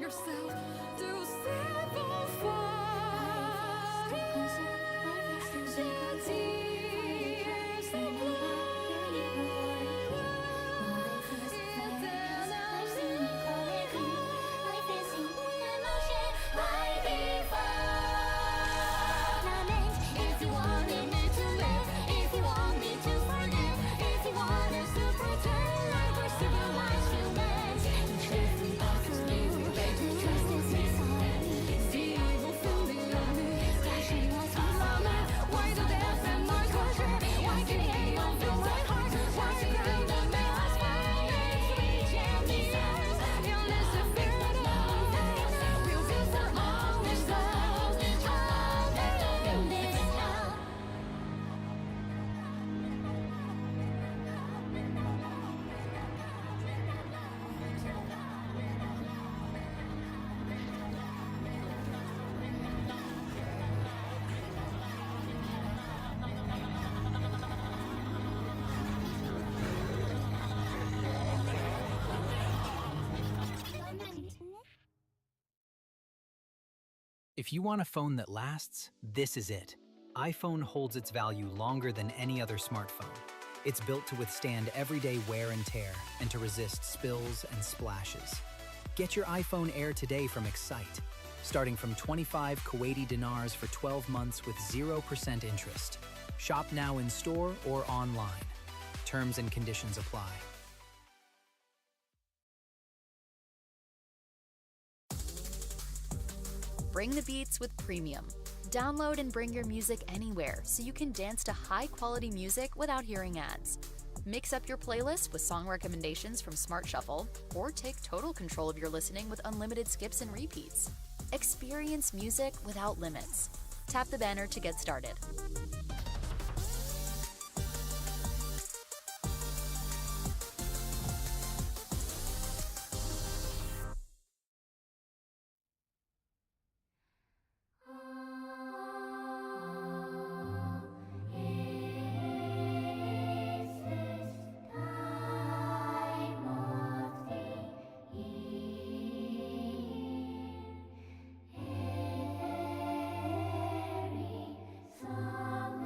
yourself to simplify. If you want a phone that lasts, this is it. iPhone holds its value longer than any other smartphone. It's built to withstand everyday wear and tear and to resist spills and splashes. Get your iPhone Air today from Excite, starting from 25 Kuwaiti dinars for 12 months with 0% interest. Shop now in store or online. Terms and conditions apply. Bring the beats with Premium. Download and bring your music anywhere so you can dance to high-quality music without hearing ads. Mix up your playlist with song recommendations from Smart Shuffle, or take total control of your listening with unlimited skips and repeats. Experience music without limits. Tap the banner to get started. Some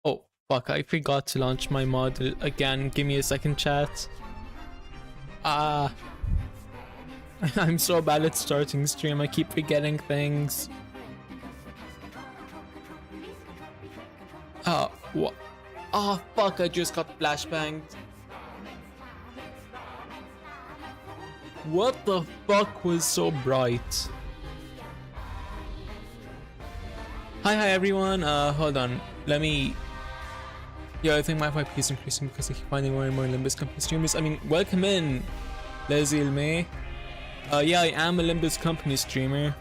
Oh, fuck, I forgot to launch my model again. Give me a second, chat. I'm so bad at starting stream. I keep forgetting things. What? Oh, fuck, I just got flashbanged. What the fuck was so bright? Hi everyone. Hold on. Let me... Yeah, I think my FYP is increasing because I keep finding more and more Limbus company streamers. I mean, welcome in, Leslie Ilme. Yeah, I am a Limbus company streamer.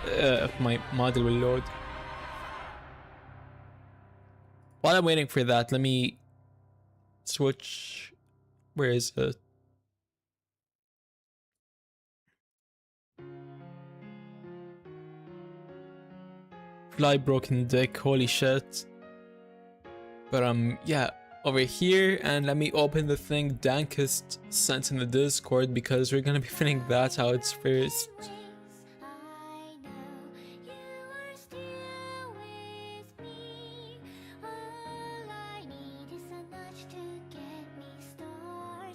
If my model will load. While I'm waiting for that, let me switch. Where is it? Fly broken dick, holy shit. But yeah, over here, and let me open the thing Dankest sent in the Discord because we're gonna be filling that out first.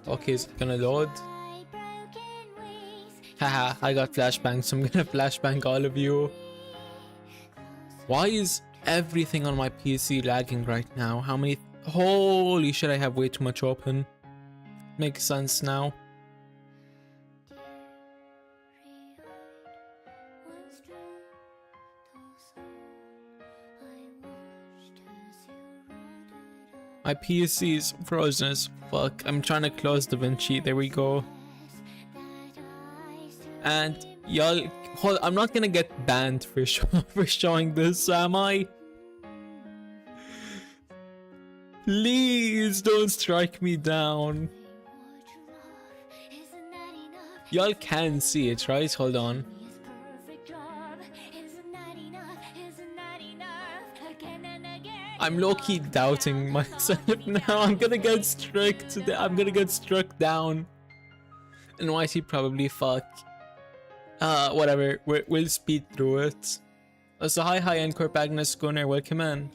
Okay, is it gonna load? Haha, I got flashbang, so I'm gonna flashbang all of you. Why is everything on my PC lagging right now? How many... Holy shit, I have way too much open. Makes sense now. My PC is frozen as fuck. I'm trying to close DaVinci. There we go. And y'all... Hold, I'm not gonna get banned for showing this, am I? Please don't strike me down. Y'all can see it, right? Hold on. I'm low-key doubting myself now. I'm gonna get I'm gonna get struck down. And YT probably fuck. Whatever. We'll speed through it. So hi Ncorp Agnes Gunnar, welcome in.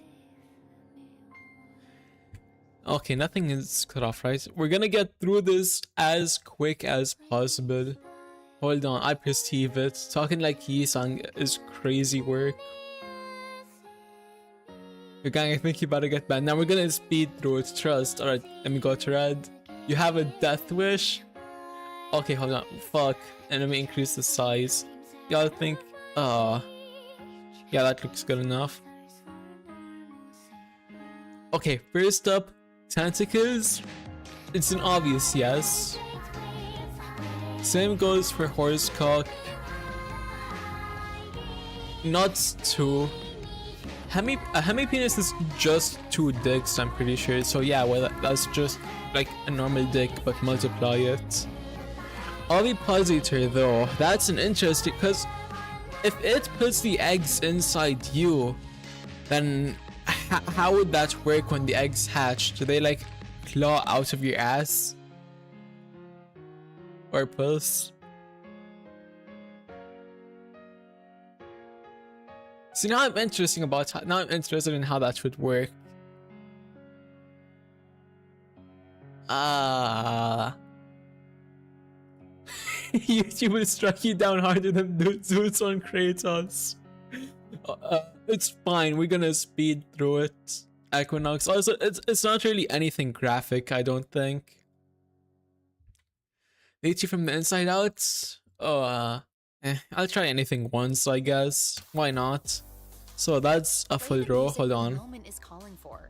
Okay, nothing is cut off, right? We're gonna get through this as quick as possible. Hold on, I perceive it. Talking like Yi-sang is crazy work. Your gang, I think you better get banned. Now we're gonna speed through it, trust. Alright, let me go to red. You have a death wish? Okay, hold on. Fuck. And let me increase the size. Y'all think... yeah, that looks good enough. Okay, first up, tentacles. It's an obvious yes. Same goes for horsecock. Nuts too. A hemipenis is just 2 dicks, I'm pretty sure. So yeah, well, that's just like a normal dick, but multiply it. Ovipositor though, that's an interesting, because if it puts the eggs inside you, then how would that work when the eggs hatch? Do they like claw out of your ass? Or puss? See, now I'm interested in how that would work. YouTube will strike you down harder than Zeus on Kratos. It's fine, we're gonna speed through it. Equinox. Also, it's not really anything graphic, I don't think. Nature from the inside out? Oh, I'll try anything once, I guess. Why not? So that's a full row. Hold on. Moment is calling for,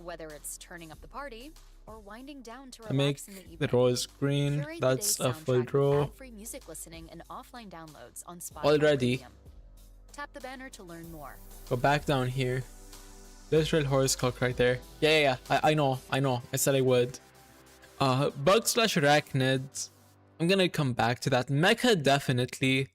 whether it's turning up the party or winding down to I make relax in the evening. the row is green. Curate That's the a day's full soundtrack with row. ad-free music listening and offline downloads on Spotify Already. Premium. Tap the banner to learn more. Go back down here. Literal horse cock right there. Yeah. I know. I said I would. Bug slash arachnid. I'm gonna come back to that. Mecha definitely.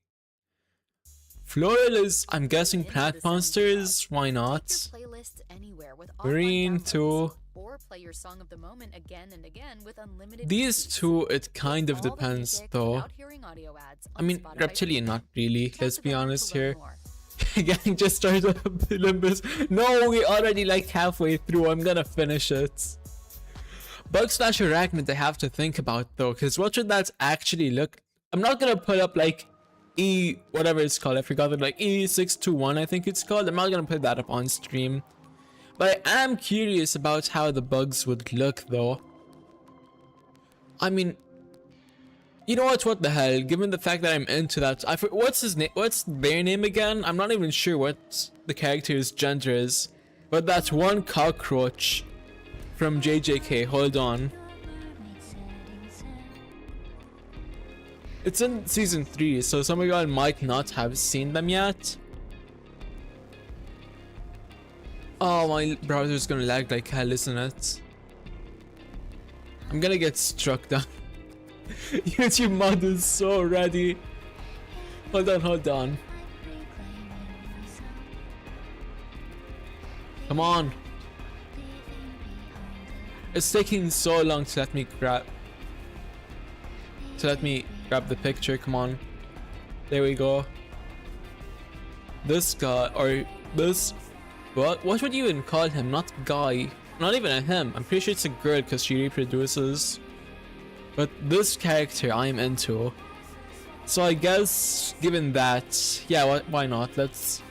Floral is, I'm guessing, plant monsters. Why not? Take your playlist anywhere with offline Green downloads, too. or play your song of the moment again and again with unlimited These repeats. two, it kind of All the depends music though. without hearing audio ads I on mean, Spotify reptilian, Premium. not really. Tap Let's the be banner to honest learn here. more. Gang just started up Limbus. No, we already like halfway through. I'm gonna finish it. Bug slash arachnid I have to think about though, because what should that actually look? I'm not gonna put up like whatever it's called. I forgot it, like E621 I think it's called. I'm not gonna put that up on stream. But I am curious about how the bugs would look though. I mean, you know what the hell, given the fact that I'm into that, what's his name, what's their name again? I'm not even sure what the character's gender is, but that's one cockroach from JJK. Hold on, it's in season 3, so some of y'all might not have seen them yet. Oh, my browser's gonna lag like hell, isn't it? I'm gonna get struck down. YouTube mod is so ready. Hold on. Come on. It's taking so long to let me grab the picture. Come on. There we go. This guy, or this, what would you even call him? Not guy. Not even a him. I'm pretty sure it's a girl because she reproduces. But this character I'm into. So I guess, given that, yeah, why not? Let's,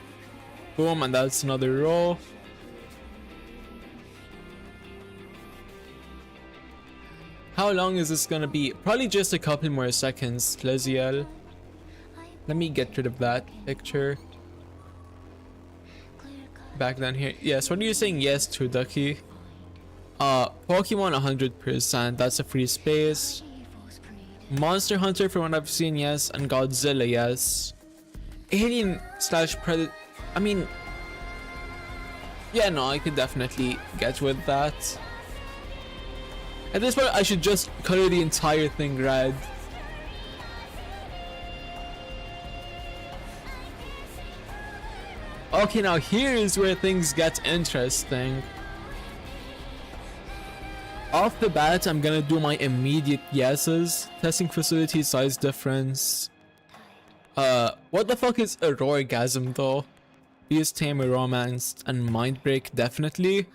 boom, and that's another row. How long is this gonna be? Probably just a couple more seconds, Leziel. Let me get rid of that picture. Back down here. Yes, what are you saying yes to, Ducky? Pokemon 100%, that's a free space. Monster Hunter from what I've seen, yes, and Godzilla, yes. Alien slash Predator, I mean, yeah, no, I could definitely get with that. At this point, I should just color the entire thing red. Okay, now here is where things get interesting. Off the bat, I'm gonna do my immediate guesses. Testing facility, size difference. What the fuck is a roargasm though? Beast Tamer, romanced, and mind break definitely.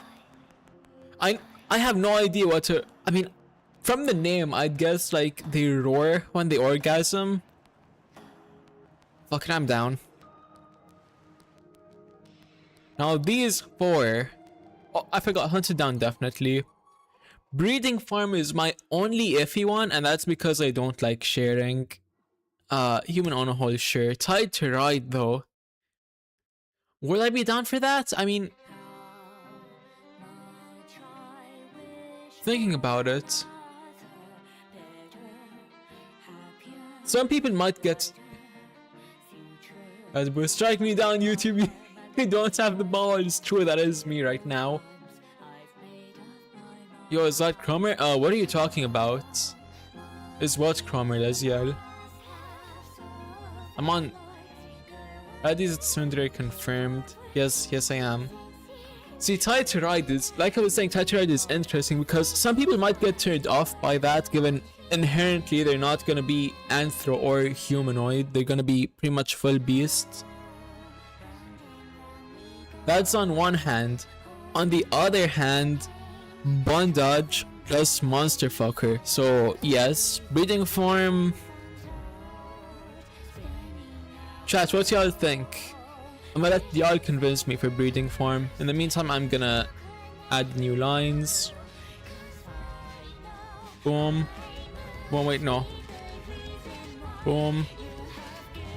I have no idea what to. I mean, from the name, I'd guess like they roar when they orgasm. Fuck it, I'm down. Now these 4. Oh, I forgot Hunted Down definitely. Breeding Farm is my only iffy one, and that's because I don't like sharing. Human on a whole, sure. Tied to Ride though. Will I be down for that? I mean, thinking about it, some people might get. Will strike me down, YouTube. You don't have the balls. True, that is me right now. Yo, is that Cromer? What are you talking about? Is what Cromer, Leziel? I'm on. Is Sundar confirmed? Yes, I am. See, Tied to Ride is, like I was saying, Tied to Ride is interesting because some people might get turned off by that, given inherently they're not gonna be anthro or humanoid. They're gonna be pretty much full beast. That's on one hand. On the other hand, bondage plus monster fucker. So yes, breeding form. Chat, what y'all think? I'm gonna let y'all convince me for breeding form. In the meantime, I'm gonna add new lines. Boom. Boom, wait, no. Boom.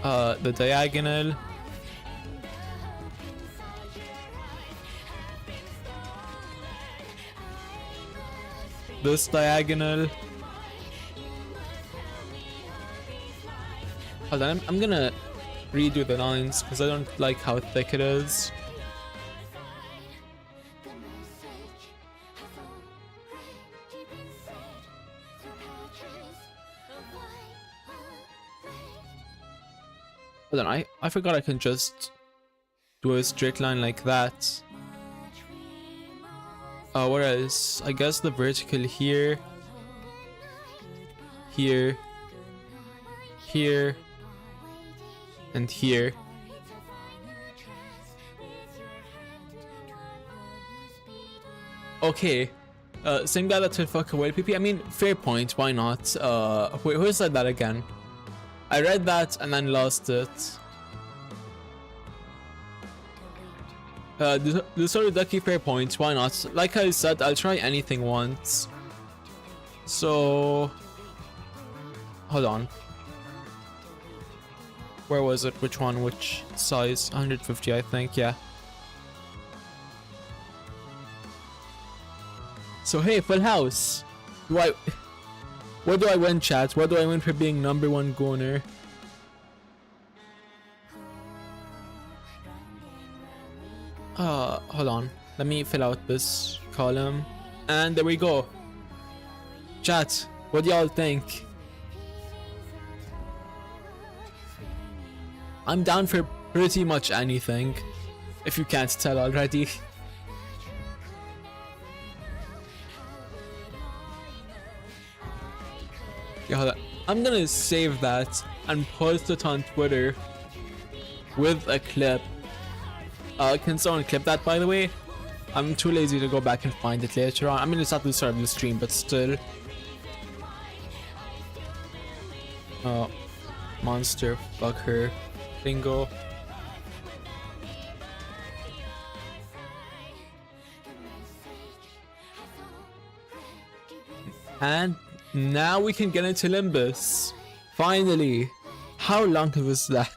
The diagonal. This diagonal. Hold on, I'm gonna redo the lines because I don't like how thick it is. Hold on, I forgot I can just do a straight line like that. Whereas I guess the vertical here, here, here, and here. Okay. Same guy that said fuck away PP. I mean, fair point, why not? Wait, who said that again? I read that and then lost it. The sort of ducky, fair points, why not? Like I said, I'll try anything once. So hold on. Where was it? Which one? Which size? 150, I think, yeah. So hey, full house. What do I win, chat? What do I win for being #1 goner? Hold on. Let me fill out this column. And there we go. Chat, what do y'all think? I'm down for pretty much anything, if you can't tell already. Yeah, hold on. I'm gonna save that and post it on Twitter with a clip. Can someone clip that, by the way? I'm too lazy to go back and find it later on. I mean, it's not the start of the stream, but still. Monster fucker. Bingo. And now we can get into Limbus. Finally. How long was that?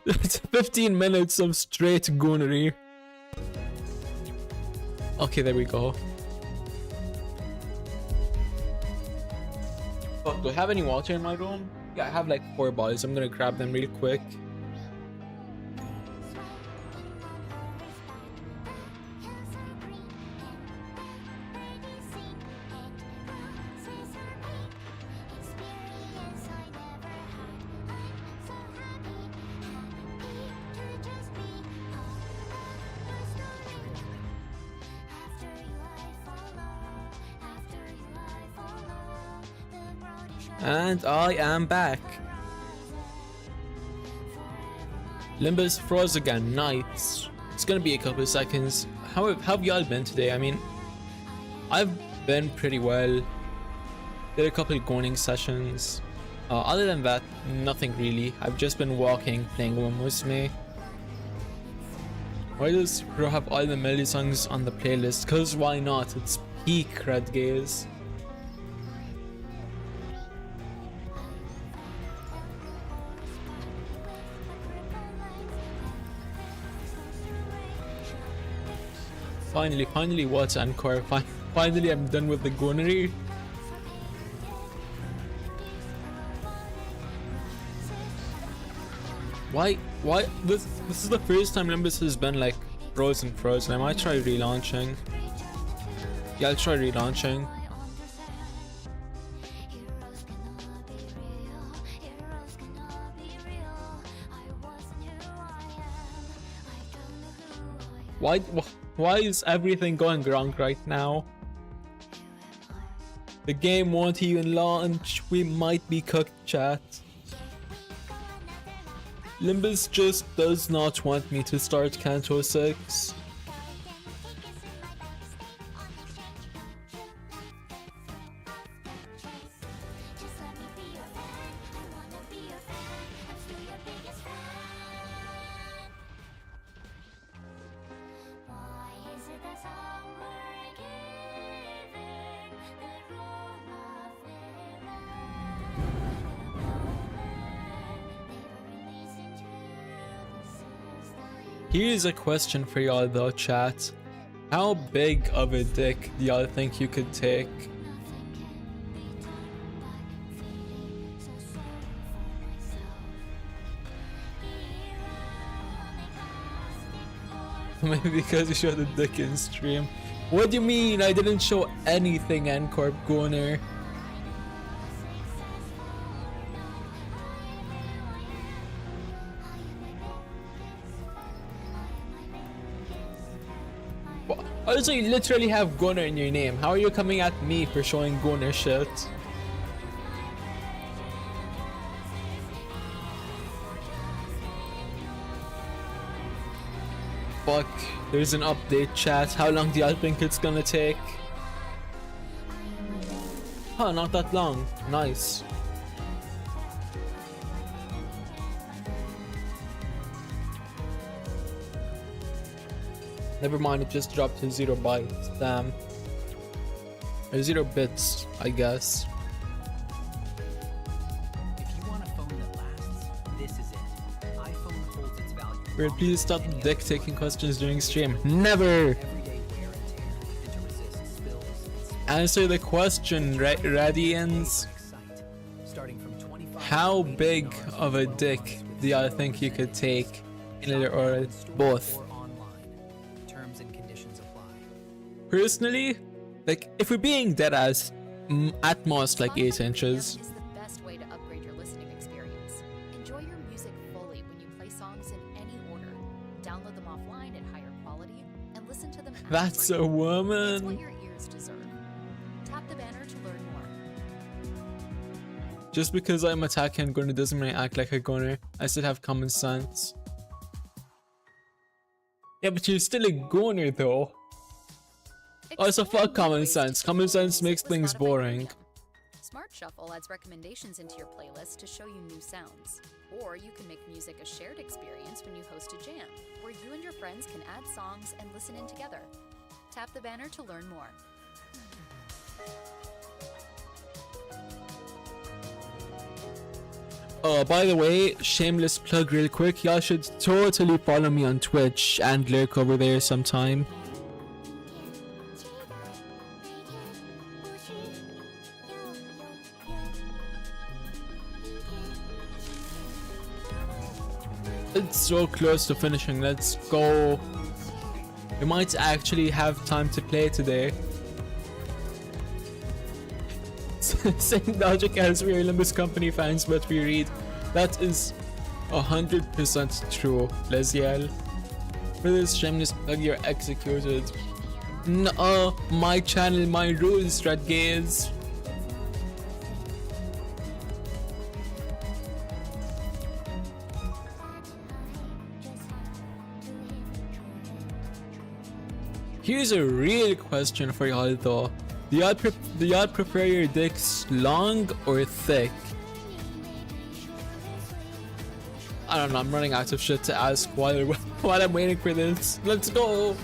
It's 15 minutes of straight goonery. Okay, there we go. Fuck, do I have any water in my room? Yeah, I have like 4 bottles. I'm gonna grab them real quick. And I am back. Limbus froze again. Nice. It's gonna be a couple of seconds. How have y'all been today? I mean, I've been pretty well. Did a couple of goning sessions. Other than that, nothing really. I've just been walking, playing Musume. Why does Pro have all the melody songs on the playlist? Cause why not? It's peak red gaze. Finally, what's Encore? Finally, I'm done with the goonery. Why? This is the first time Limbus has been like frozen. I might try relaunching. Yeah, I'll try relaunching. Why is everything going wrong right now? The game won't even launch. We might be cooked, chat. Limbus just does not want me to start Canto 6. Here's a question for y'all though, chat. How big of a dick do y'all think you could take? Maybe because you showed the dick in stream. What do you mean? I didn't show anything, Ncorp Goner. Also, you literally have Goner in your name. How are you coming at me for showing Goner shit? Fuck, there's an update, chat. How long do y'all think it's gonna take? Huh, not that long. Nice. Never mind, it just dropped to 0 bytes. Damn. Or 0 bits, I guess. If you want a phone that lasts, this is it. iPhone holds its value. Weird, please stop dick taking questions during stream. Never! Everyday wear and tear, and to resist spills and Answer the question, Radians. starting from 25 How big of a dick do y'all think you could take? In it or both? or online. Terms and conditions apply. Personally, like, if we're being dead ass, at most like 8 inches. Is the best way to upgrade your listening experience. Enjoy your music fully when you play songs in any order. Download them offline at higher quality and listen to them. That's a It's what woman. your ears deserve. Tap the banner to learn more. Just because I'm attacking Gunner doesn't mean I act like a Gunner. I still have common sense. Yeah, but you're still a Gunner though. Also, Explore fuck new common ways to sense. keep Common your sense music makes with things Spotify boring. Premium. Smart Shuffle adds recommendations into your playlist to show you new sounds. Or you can make music a shared experience when you host a jam, where you and your friends can add songs and listen in together. Tap the banner to learn more. By the way, shameless plug real quick, y'all should totally follow me on Twitch and lurk over there sometime. It's so close to finishing, let's go. We might actually have time to play today. Same logic as we are Limbus company fans, but we read. That is 100% true, Leziel. For this shameless plug, you're executed. No, my channel, my rules, Stratgaze. Here's a real question for y'all though. Do y'all prefer your dicks long or thick? I don't know, I'm running out of shit to ask while I'm waiting for this. Let's go!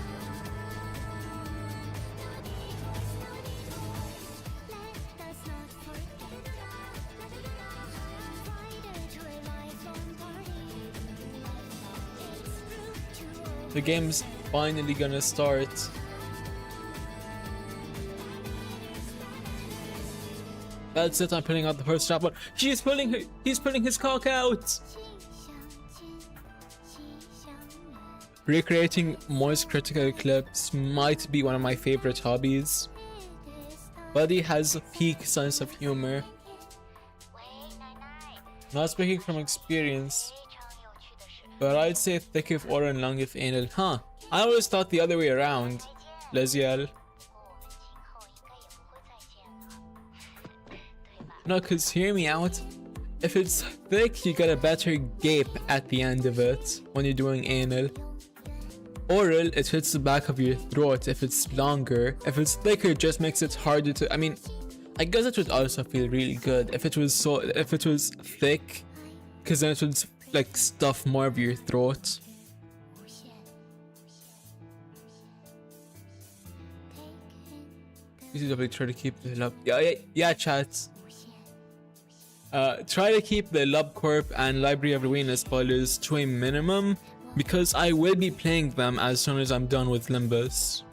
The game's finally gonna start. That's it, I'm pulling out the first strap one. He's pulling his cock out! Recreating Moist critical clips might be one of my favorite hobbies. Buddy has a peak sense of humor. Not speaking from experience, but I'd say thick if oral and long if anal. Huh, I always thought the other way around. Leziel. No, cause hear me out. If it's thick, you get a better gape at the end of it when you're doing anal. Oral, it hits the back of your throat if it's longer. If it's thicker, it just makes it harder to, I mean, I guess it would also feel really good if it was thick, because then it would like stuff more of your throat. VTubers try to keep the love. Yeah, chat. Try to keep the LubCorp and Library of Ruina spoilers to a minimum, because I will be playing them as soon as I'm done with Limbus.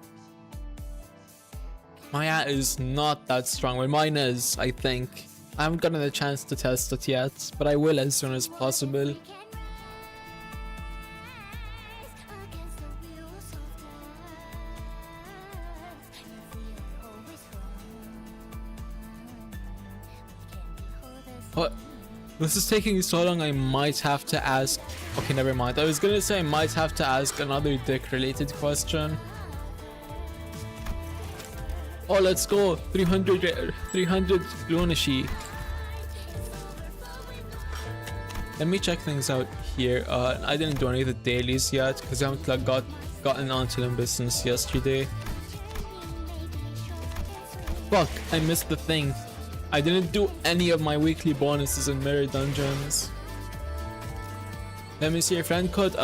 My ad is not that strong. Well, mine is, I think. I haven't gotten a chance to test it yet, but I will as soon as possible. What? This is taking so long, I might have to ask... Okay, never mind. I was gonna say I might have to ask another dick-related question. Oh, let's go! 300 Lunashi. Let me check things out here. I didn't do any of the dailies yet, because I haven't gotten onto Limbus since yesterday. Fuck, I missed the thing. I didn't do any of my weekly bonuses in Mirror Dungeons. Let me see your friend code.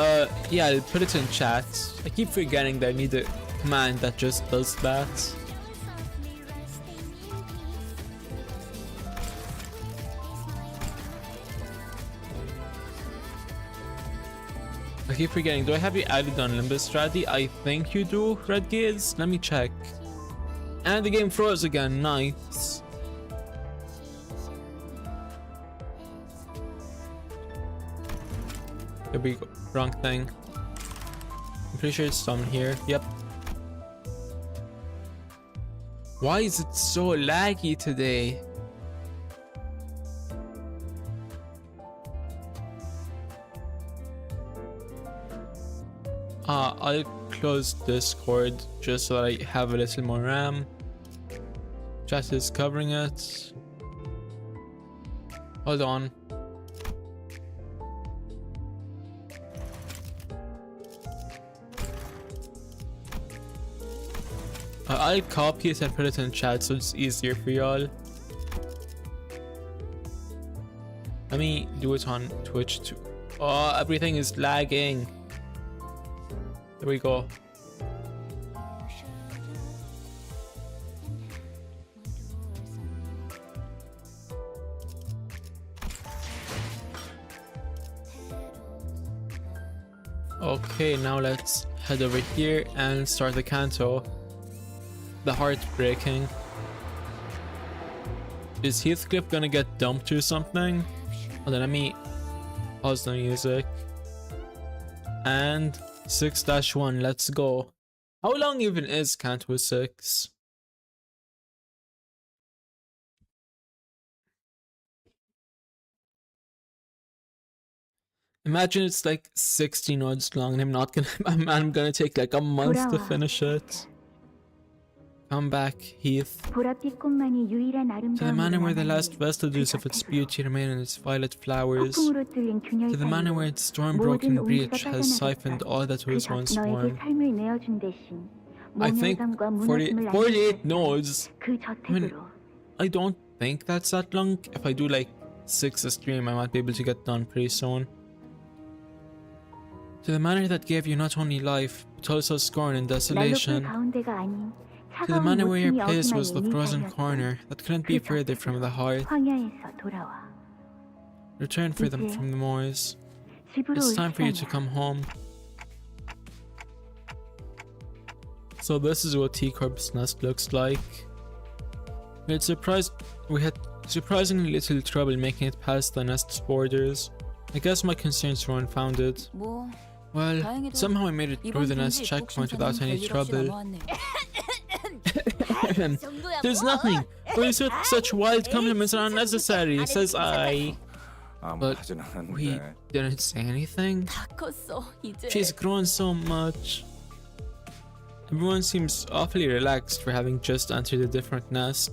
Yeah, I'll put it in chat. I keep forgetting that I need a command that just does that. I keep forgetting. Do I have you added on Limbus strategy? I think you do, Red Gaze. Let me check. And the game froze again. Nice. There we go. Wrong thing. I'm pretty sure it's down here. Yep. Why is it so laggy today? I'll close Discord just so that I have a little more RAM. Chat is covering it. Hold on. I'll copy it and put it in chat so it's easier for y'all. Let me do it on Twitch too. Oh, everything is lagging. There we go. Okay, now let's head over here and start the Canto. The heartbreaking. Is Heathcliff gonna get dumped or something? Hold on, let me pause the music. And 6-1, let's go. How long even is Canto 6? Imagine it's like 60 nodes long and I'm gonna take like a month to finish it. Come back, Heath. To the manor where the last vestiges of its beauty remain in its violet flowers. To the manor where its storm-broken breach has siphoned all that was once warm. I think 48 nodes. I mean, I don't think that's that long. If I do like 6 a stream, I might be able to get done pretty soon. To the manor that gave you not only life, but also scorn and desolation. To the manor where your place was the frozen corner that couldn't be further from the heart. Return for them from the moors. It's time for you to come home. So this is what T-Corp's nest looks like. We had surprisingly little trouble making it past the nest's borders. I guess my concerns were unfounded. Well, somehow I made it through the nest checkpoint without any trouble. There's nothing. Why such wild compliments are unnecessary, says I. But we didn't say anything. She's grown so much. Everyone seems awfully relaxed for having just entered a different nest.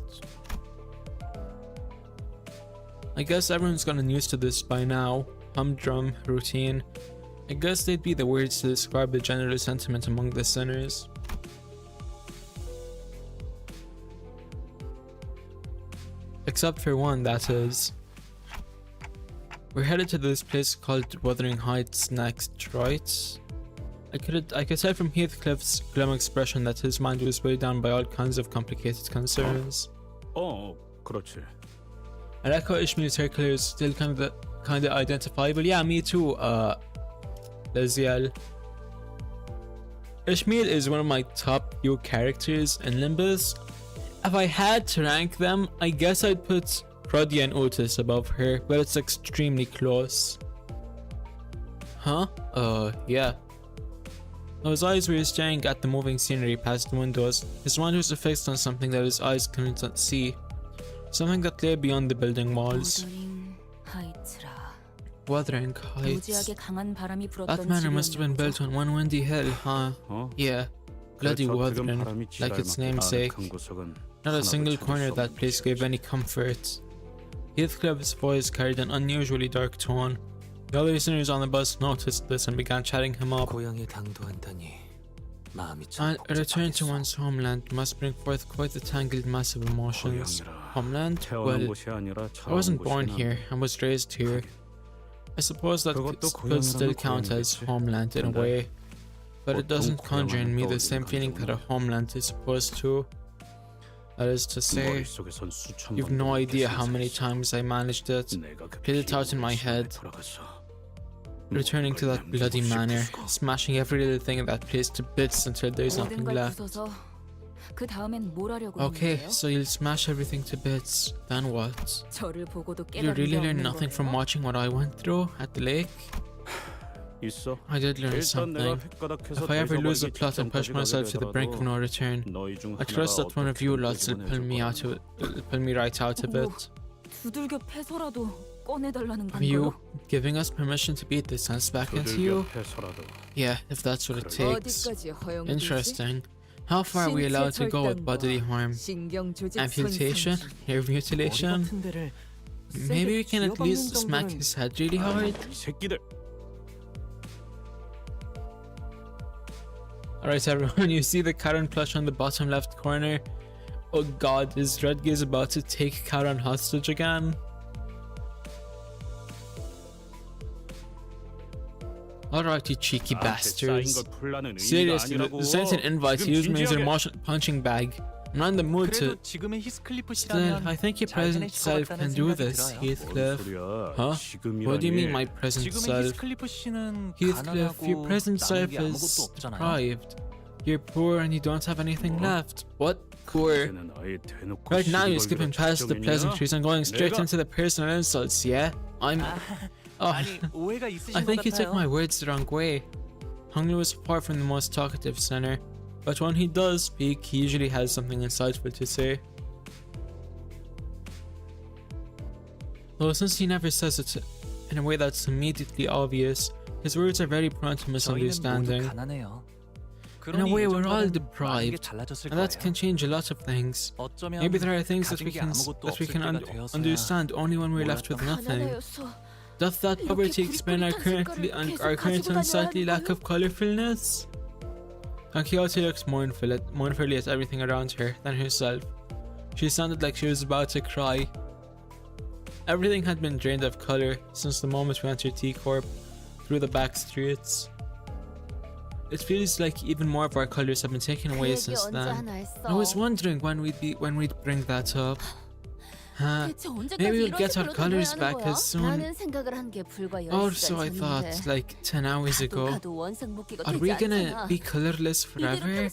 I guess everyone's gotten used to this by now. Humdrum, routine. I guess they'd be the words to describe the general sentiment among the sinners. Except for one, that is. We're headed to this place called Wuthering Heights next, right? I could tell from Heathcliff's glum expression that his mind was weighed down by all kinds of complicated concerns. 그렇지. I like how Ishmael's hair color is still kind of identifiable. Yeah, me too, Liziel. Ishmael is one of my top few characters in Limbus. If I had to rank them, I guess I'd put Roddy and Otis above her, but it's extremely close. Huh? Yeah. His eyes were staring at the moving scenery past the windows. His mind was fixed on something that his eyes couldn't see. Something that lay beyond the building walls. Wuthering Heights. That manor must have been built on one windy hill, huh? Yeah. Bloody Wuthering, like its namesake. Not a single corner of that place gave any comfort. Heathcliff's voice carried an unusually dark tone. The other sinners on the bus noticed this and began chatting him up. A return to one's homeland must bring forth quite a tangled mass of emotions. Homeland? Well, I wasn't born here, I was raised here. I suppose that could still count as homeland in a way, but it doesn't conjure in me the same feeling that a homeland is supposed to. That is to say, you've no idea how many times I managed it, played it out in my head. Returning to that bloody manor, smashing every little thing in that place to bits until there's nothing left. Okay, so you'll smash everything to bits, then what? You really learn nothing from watching what I went through at the lake? I did learn something. If I ever lose the plot and push myself to the brink of no return, I trust that one of you lots will pull me right out of it. Are you giving us permission to beat the sense back into you? Yeah, if that's what it takes. Interesting. How far are we allowed to go with bodily harm? Amputation? Hair mutilation? Maybe we can at least smack his head really hard? Alright everyone, you see the Karen plush on the bottom left corner? Oh god, is Redgaze about to take Karen hostage again? Alright, you cheeky bastards. Seriously, sent an invite to use me as your punching bag. I'm not in the mood to... Still, I think your present self can do this, Heathcliff. Huh? What do you mean my present self? Heathcliff, your present self is deprived. You're poor and you don't have anything left. What? Poor? Right now you're skipping past the pleasantries and going straight into the personal insults, yeah? Oh, I think you took my words the wrong way. Hungry was far from the most talkative sinner, but when he does speak, he usually has something insightful to say. Though since he never says it in a way that's immediately obvious, his words are very prone to misunderstanding. In a way, we're all deprived, and that can change a lot of things. Maybe there are things that we can understand only when we're left with nothing. Doth that poverty explain our current unsightly lack of colourfulness? Quixote looks mournfully at everything around her, then herself. She sounded like she was about to cry. Everything had been drained of colour since the moment we entered T-Corp, through the back streets. It feels like even more of our colours have been taken away since then. I was wondering when we'd bring that up. Maybe we'll get our colours back as soon. Or so I thought, like 10 hours ago. Are we gonna be colourless forever?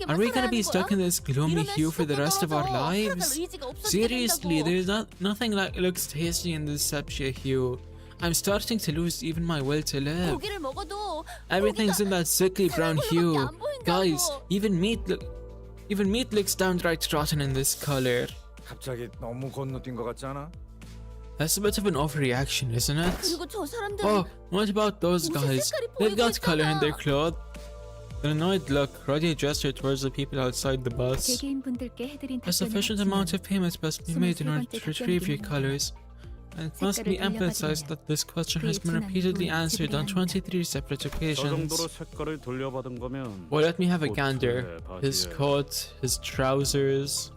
Are we gonna be stuck in this gloomy hue for the rest of our lives? Seriously, there's nothing like looks tasty in this sepia hue. I'm starting to lose even my will to live. Everything's in that sickly brown hue. Guys, even meat looks downright rotten in this colour. That's a bit of an overreaction, isn't it? Oh, what about those guys? They've got colour in their clothes. With an annoyed look, Roddy gestured towards the people outside the bus. A sufficient amount of payment must be made in order to retrieve your colours. And it must be emphasized that this question has been repeatedly answered on 23 separate 저 occasions. 정도로 색깔을 돌려받은 거면 Well, let me have a gander. 코트에, His 바지에. coat, his trousers.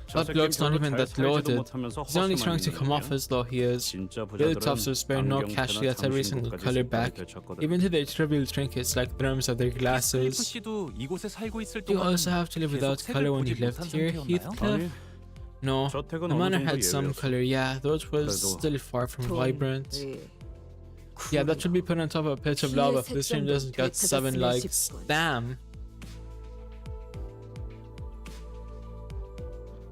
저 That bloke's not 새끼는 even 별로 that 잘 살지도 loaded. 못하면서 He's only 허수만 trying to 있는 come off 놈이야. as though he is. 진짜 The 부자들은 toughs spare no 안경테나 cash yet every single 장신구까지 color 색깔이 back, 되쳤거든. even to their trivial trinkets like the rims of their glasses. 씨도 이곳에 살고 있을 Do you 동안 also have to live without 계속 color when 색을 you 보지 lived 못한 here, 상태였나요? Heathcliff? 아니, No, 저택은 the 어느 manor 정도 had some 예외였어. color, yeah, though it was 그래도 still far from vibrant. 네. Yeah, that should be put on top of a pitch of lava if this stream doesn't get 7 likes. Damn.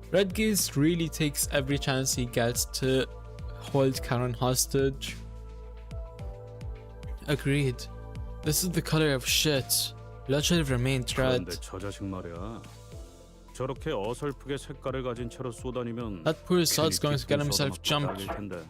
Redgaze really takes every chance he gets to hold Karen hostage. Agreed. This is the color of shit. Blood should have remained red. 그런데 저 자식 말이야. 저렇게 어설프게 색깔을 가진 채로 쏘다니면 That poor sod's going to get himself jumped. 텐데.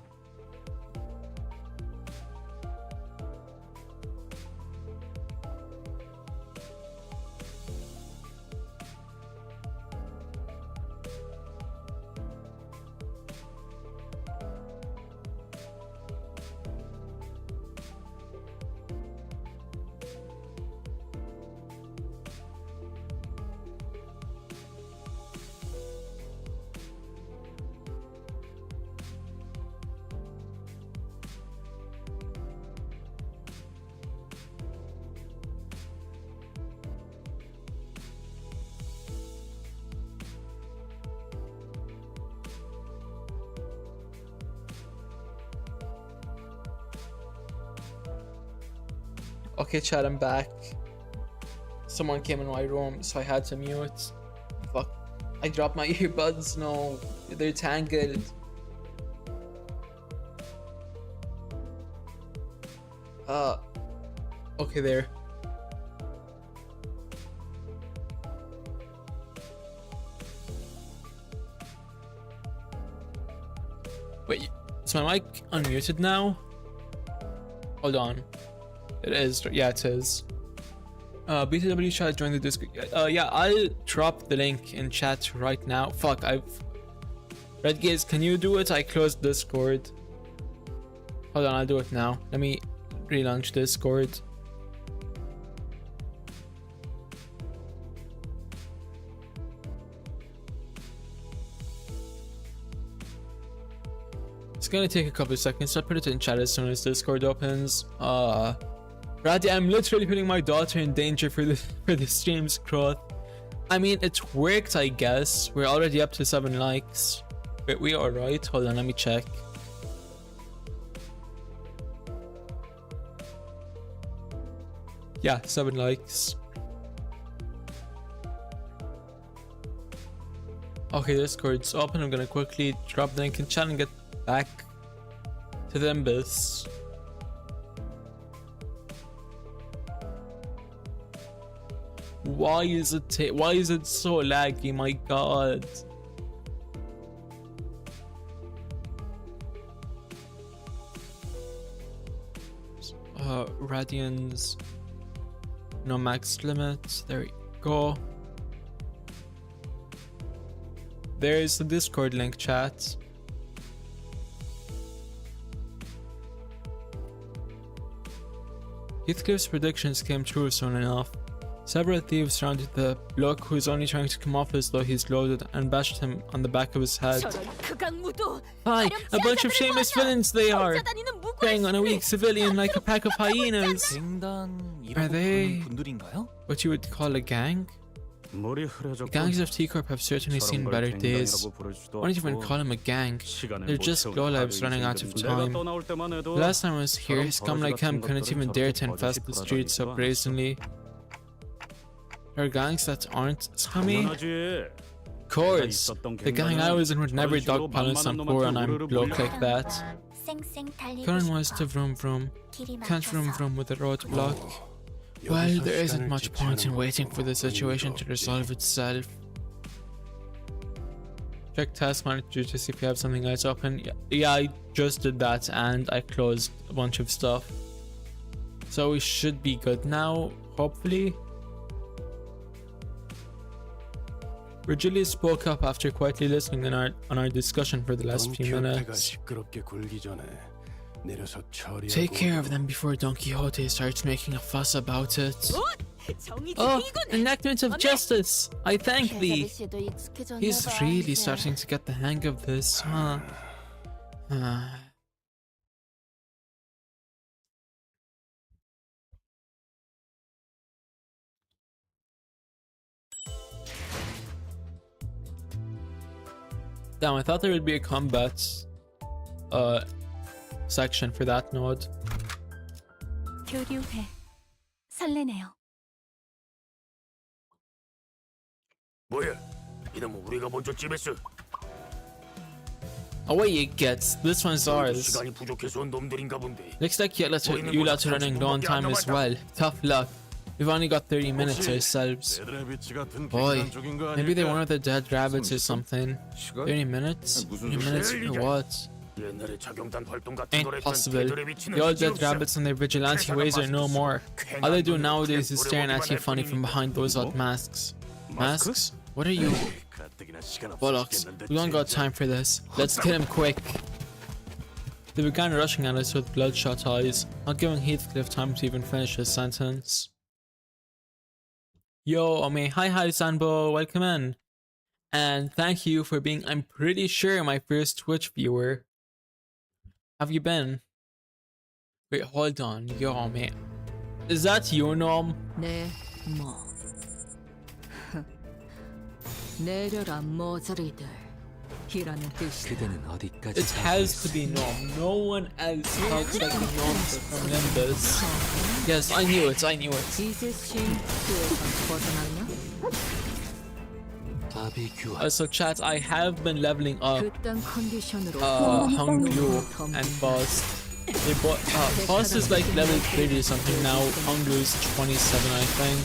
Okay, chat, I'm back. Someone came in my room, so I had to mute. Fuck. I dropped my earbuds. No, they're tangled. Okay, there. Wait, is my mic unmuted now? Hold on. It is. Yeah, it is. BTW chat, join the Discord. Yeah, I'll drop the link in chat right now. Fuck, Redgaze, can you do it? I closed Discord. Hold on, I'll do it now. Let me relaunch Discord. It's gonna take a couple of seconds. I'll put it in chat as soon as Discord opens. Raddy, I'm literally putting my daughter in danger for the stream's growth. I mean, it worked, I guess. We're already up to 7 likes. Wait, we are right? Hold on, let me check. Yeah, 7 likes. Okay, Discord's open. I'm gonna quickly drop the link in chat and get back to the Limbus. Why is it so laggy? My god. Radians. No max limit. There we go. There's the Discord link, chat. Heathcliff's predictions came true soon enough. Several thieves surrounded the bloke who is only trying to come off as though he's loaded and bashed him on the back of his head. Hi, a bunch of shameless villains they are! Preying on a weak civilian like a pack of hyenas! Are they what you would call a gang? The gangs of T-Corp have certainly seen better days. Why don't you even call them a gang? They're just lowlifes running out of time. The last time I was here, scum like him couldn't even dare to infest the streets so brazenly. There are gangs that aren't scummy? Of course! The gang I was in would never dogpile on some poor unarmed bloke like that. Karen wants to vroom vroom. Can't vroom vroom with a roadblock. Well, there isn't much point in waiting for the situation to resolve itself. Check task manager to see if you have something else open. Yeah, I just did that and I closed a bunch of stuff. So we should be good now, hopefully. Virgilia spoke up after quietly listening on our discussion for the last few minutes. Take care of them before Don Quixote starts making a fuss about it. Oh, enactment of justice! I thank thee! He's really starting to get the hang of this, huh? Damn, I thought there would be a combat section for that node. 교류해. 설레네요. 뭐야? 이놈은 우리가 먼저 찜했어. Away it gets. This one's ours. 시간이 부족해서 온 놈들인가 본데. Looks like you lot are running low on time as well. Tough luck. We've only got 30 minutes ourselves. Boy, maybe they're one of the dead rabbits or something. 30 minutes? 30 minutes for what? Ain't possible. The old dead rabbits and their vigilante ways are no more. All they do nowadays is staring at you funny from behind those odd masks. Masks? What are you? Bollocks. We don't got time for this. Let's kill him quick. They began rushing at us with bloodshot eyes, not giving Heathcliff time to even finish his sentence. Yo, Ome, hi Sanbo, welcome in. And thank you for being, I'm pretty sure, my first Twitch viewer. Have you been? Wait, hold on, yo, Ome. Is that you, Nom? 네, 뭐. 내려라 모자리들. 이라는 뜻이다. It has to be Nom. No one else talks like the Noms from Limbus. Yes, I knew it. 이제 쉼표에서 벗어나냐? So chat, I have been leveling up 그딴 컨디션으로 Honglu and Boss. Boss is like level 30 something now. Honglu is 27, I think.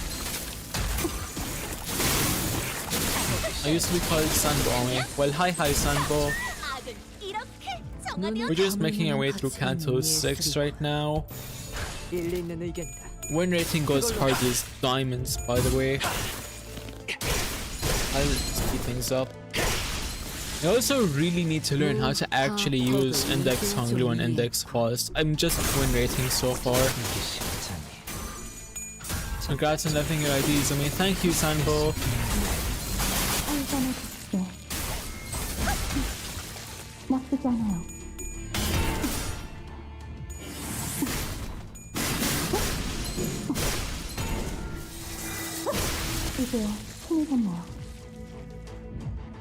I used to be called Sanbo. Well, hi Sanbo. We're just making our way through Canto 6 right now. Win rating goes hard as diamonds, by the way. I'll speed things up. I also really need to learn how to actually use Index Honglu and Index Fast. I'm just win rating so far. Congrats on leveling your IDs. I mean, thank you, Sanbo. 나쁘지 않아요. 이제요, 힘이 됐나요?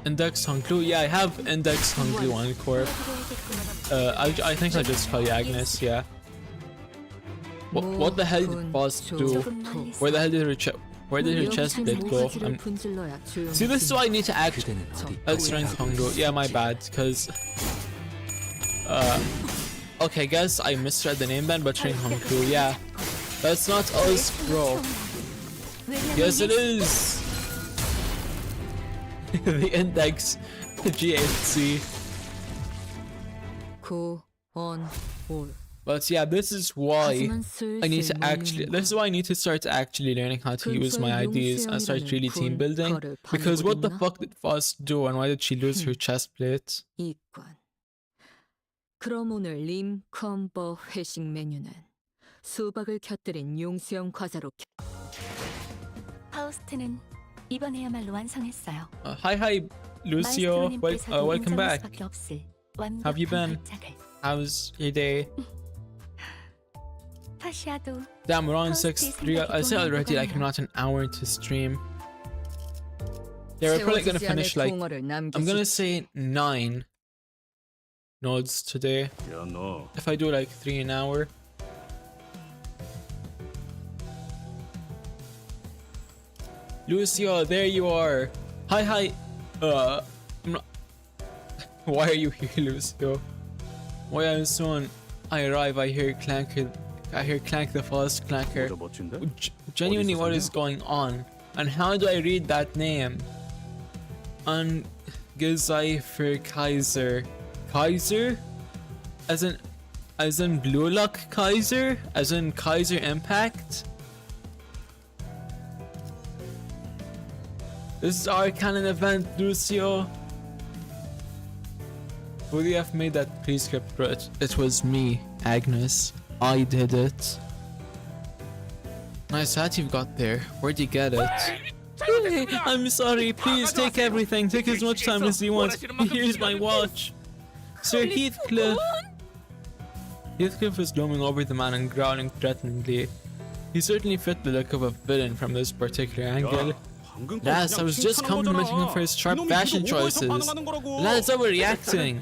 Index Honglu? Yeah, I have Index Honglu on Corp. I think I just call you Agnes, yeah. What the hell did Boss do? Where the hell did her chest plate go? See, this is why I need to act strength Honglu. Yeah, my bad, because okay, guess I misread the name then, but String Honglu, yeah. That's not us, bro. Yes, it is. The Index GHC. But yeah, this is why I need to start actually learning how to use my IDs and start really team building. Because what the fuck did Foss do and why did she lose her chest plate? 그럼 오늘 림컴버 회식 메뉴는 수박을 곁들인 용수형 과자로. 파우스트는 이번에야말로 완성했어요. Hi Lucio, welcome back. Have you been? How's your day? Damn, we're on 6-3. I said already, like, I'm not an hour into stream. Yeah, we're probably gonna finish like, I'm gonna say 9 nodes today. 야, 너. If I do like 3 an hour. Lucio, there you are. Hi. I'm not... Why are you here, Lucio? Why soon I arrive, I hear Clank the first Clanker. Genuinely, what is going on? And how do I read that name? Ungizai for Kaiser. Kaiser? As in Blue Luck Kaiser? As in Kaiser Impact? This is our canon event, Lucio. Would you have made that prescript, but it was me, Agnes. I did it. Nice hat you've got there. Where'd you get it? Hey, I'm sorry. Please take everything. Take as much time as you want. Here's my watch. Sir Heathcliff. Heathcliff was looming over the man and growling threateningly. He certainly fit the look of a villain from this particular angle. Lads, I was just complimenting him for his sharp fashion choices. Lads, overreacting.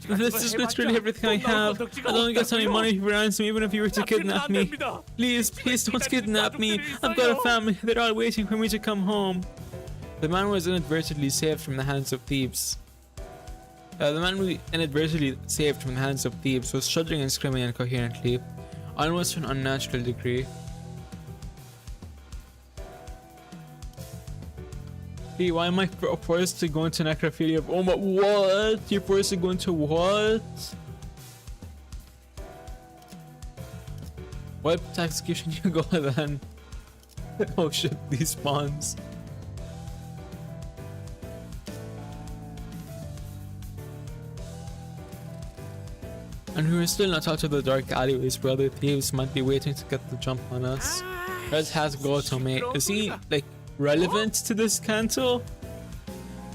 This is literally everything I have. I don't get any money if you ransom, even if you were to kidnap me. Please, please don't kidnap me. I've got a family. They're all waiting for me to come home. The man was inadvertently saved from the hands of thieves. Was shuddering and screaming incoherently, almost to an unnatural degree. Hey, why am I forced to go into necrophilia? Oh my, what? You're forced to go into what? What execution you go then? Oh shit, these spawns. And we're still not out of the dark alleyways where other thieves might be waiting to get the jump on us. Red Hat Gotome, is he like relevant to this Canto?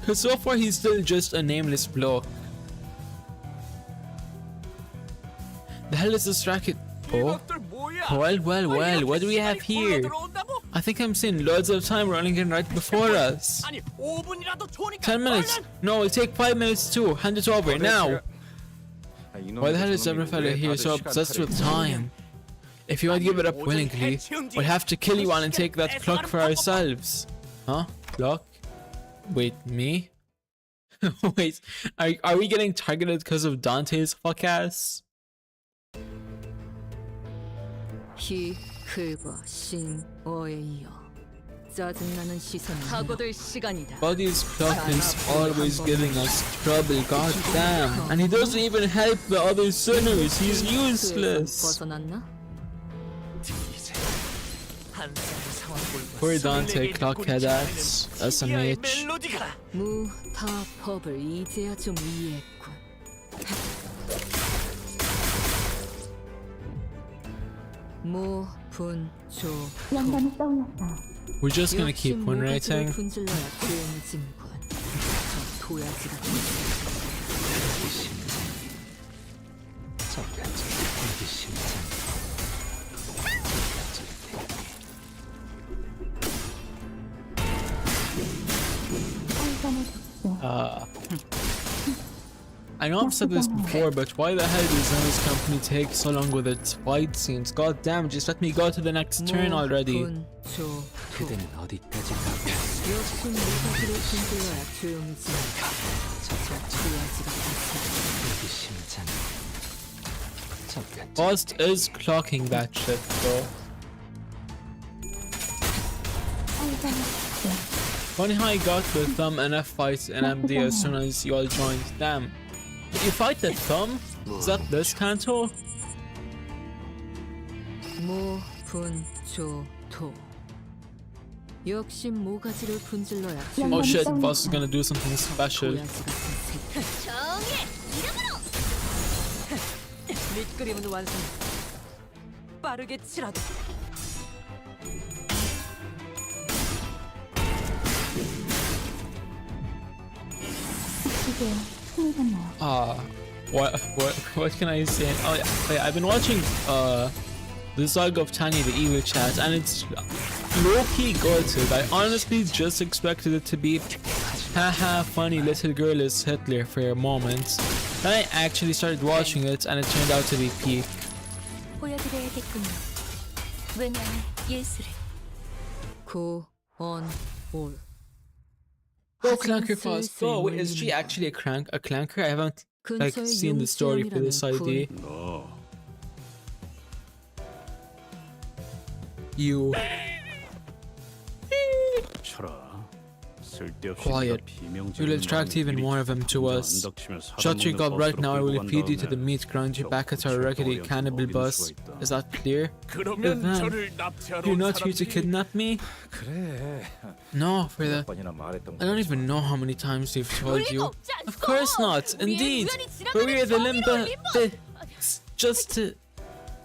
Cause so far he's still just a nameless bloke. The hell is this racket? Oh? Well, what do we have here? I think I'm seeing loads of time running in right before us. 10 minutes? No, it'll take 5 minutes too. Hand it over, now! Why the hell is every fella here so obsessed with time? If you want to give it up willingly, we'll have to kill you all and take that clock for ourselves. Huh? Clock? Wait, me? Wait, are we getting targeted because of Dante's fuck ass? 히, 크버, 신, 어에 이어 짜증나는 시선 사고들 시간이다. Buddy's clock is always giving us trouble, goddamn. And he doesn't even help the other sinners, he's useless. 벗어났나? Poor Dante, clockhead ass, SMH. 무, 타, 법을 이제야 좀 이해했군. 모, 분, 조, 영감이 떠올랐어. We're just gonna keep one rating. 분질러야 조용해진군. 저 도야지 같은 I know I've said this before, but why the hell does Zen's company take so long with its fight scenes? God damn, just let me go to the next turn already. 그대는 어디까지 가고 역시 모가지를 분질러야 조용해진군. 저 도야지 같은 Bust is clocking that shit though. Funny how I got the thumb NF fight in MD as soon as you all joined. Damn. Did you fight the thumb? Is that this Canto? 모, 분, 조, 토. 역시 모가지를 분질러야 Oh shit, boss is gonna do something special. 도야지 같은 새끼. 밑그림은 완성. 빠르게 치라도. What can I say? Oh yeah, I've been watching the saga of Tanya the Evil Chat, and it's low-key good. I honestly just expected it to be haha funny little girl is Hitler for a moment. Then I actually started watching it and it turned out to be peak. 보여드려야겠군요. 왜냐하면 예술을. 고, on, 올. Go clanker fast. Oh wait, is she actually a clanker? I haven't like seen the story for this ID. 너 You. 쳐라. Quiet. You'll attract even more of them to us. Shut your gob right now, I will feed you to the meat, grind you back at our raggedy cannibal bus. Is that clear? 그러면 Van, 저를 납치하러 you're 온 not here to 사람들이 kidnap me? 그래. No, for the... 번이나 말했던 I don't even know how many times we've told you. Of course not, indeed. But we are the Limbus. Just to...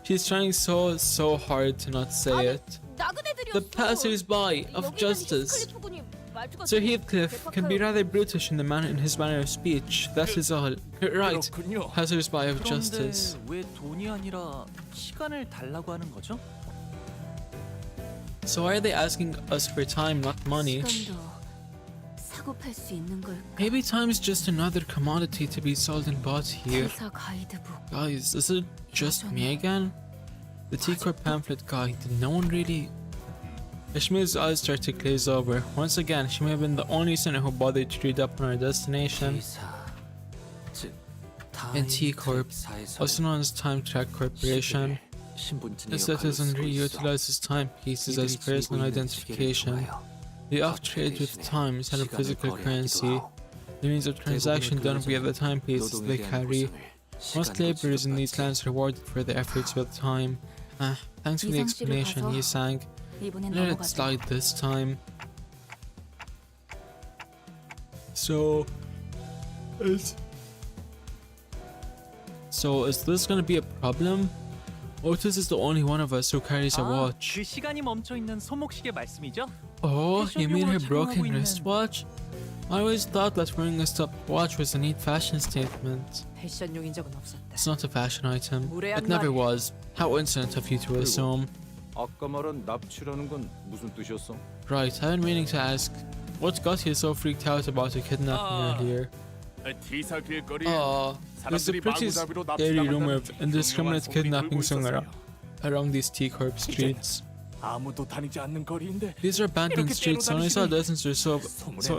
She's trying so hard to not say it. The passers-by of justice. Sir Heathcliff can be rather brutish in his manner of speech. That is all. Right. 그렇군요. Passers-by of justice. 왜 돈이 아니라 시간을 달라고 하는 거죠? So why are they asking us for time, not money? 시간도 사고 팔 수 있는 걸까? Maybe time is just another commodity to be sold and bought here. 회사 가이드북. Guys, is it just me again? The T-Corp pamphlet guide, did no one really... Ishmael's eyes start to glaze over. Once again, she may have been the only sinner who bothered to read up on our destination. In T-Corp, also known as Time Track Corporation, the citizen reutilizes timepieces as personal identification. They oft trade with time instead of physical currency. The means of transaction done via the timepieces they carry. Most laborers in these lands are rewarded for their efforts with time. Thanks for the explanation, he sang. 이번엔 Let it 넘어가자. slide this time. So is this gonna be a problem? Otis is the only one of us who carries a watch. 그 시간이 멈춰 있는 손목시계 말씀이죠? Oh, you mean her broken 착용하고 있는- wristwatch? I always thought that wearing a stopwatch was a neat fashion statement. 패션용인 적은 없었다. It's not a fashion item. 무례한 It never 말. was. How insolent of you to assume. 아까 말한 납치라는 건 무슨 뜻이었어? Right, I've been meaning to ask, what got you so freaked out about a kidnapping earlier? T사 길거리에 There's a 사람들이 pretty 마구잡이로 scary rumor of 납치당한다는 indiscriminate 흉흉한 소문이 kidnapping 돌고 somewhere 있었어요. around these T-Corp streets. 아무도 다니지 않는 거리인데 These are abandoned 이렇게 streets, and I saw dozens or so.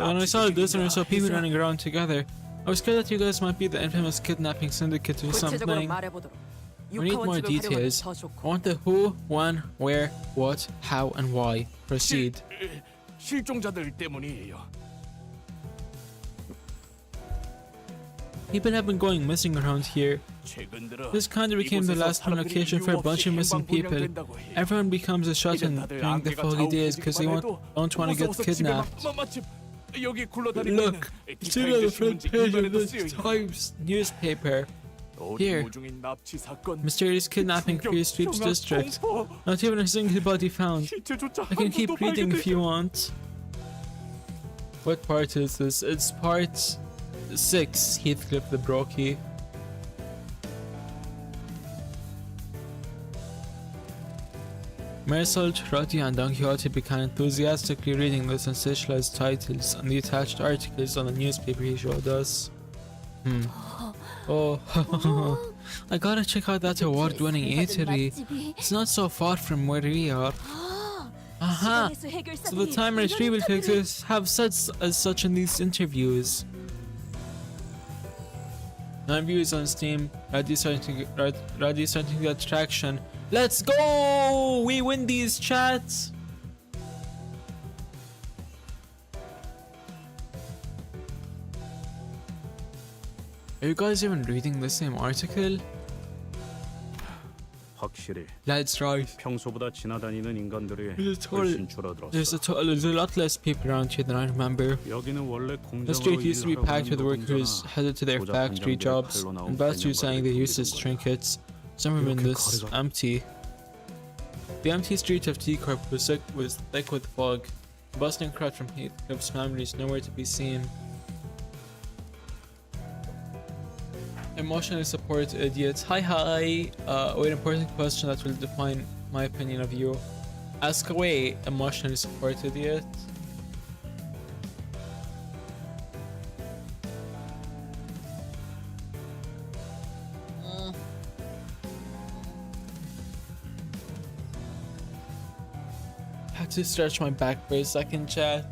And I saw a dozen or so people running around together. I was scared that you guys might be the infamous kidnapping syndicate or 구체적으로 something. 말해보도록. We need more details. I want the who, when, where, what, how, and why. Proceed. 실종자들 때문이에요. People have been going missing around here. 최근 들어 This kind of became the last known occasion for a bunch of missing people. Everyone becomes a shut-in during the foggy days because they don't want to get kidnapped. Look, it's still on the front page of the Times newspaper. Here, mysterious kidnapping Queer Streets District. Not even a single body found. I can keep reading if you want. What part is this? It's part 6, Heathcliff the Brokey. Marisol, Trotti, and Don Quixote began enthusiastically reading the sensationalized titles and the attached articles on the newspaper he showed us. Oh, I gotta check out that award-winning eatery. It's not so far from where we are. Aha! So the time and retrieval fixers have said as such in these interviews. 9 views on Steam, ready starting the attraction. Let's go! We win these chats! Are you guys even reading the same article? 확실히 That's right. 평소보다 지나다니는 인간들이 There's 훨씬 줄어들었어. there's a lot less people around here than I remember. 여기는 원래 The street 공장으로 used to be 일하러 packed with 가는 workers 노동자나 headed to their 고작 factory 공장들의 jobs, 칼로 나온 and bastards selling their 개념과를 useless 그리고 trinkets. Some have been 이렇게 this 거리가- empty. The empty street of T-Corp was thick with fog. The bustling crowd from Heathcliff's family is nowhere to be seen. Emotionally support idiots. Hi. An important question that will define my opinion of you. Ask away, emotionally support idiot. Had to stretch my back for a second, chat.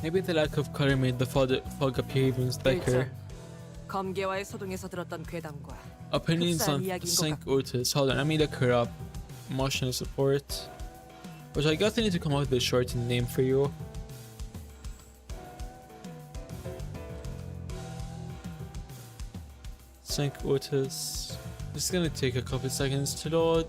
Maybe the lack of color made the fog appear even thicker. 검계와의 소동에서 들었던 괴담과 Opinions on 이야기인 것 Saint Otis. Hold on, let me look her up. emotional support. Which I guess I need to come up with a shortened name for you. Sync Otis. It's gonna take a couple seconds to load.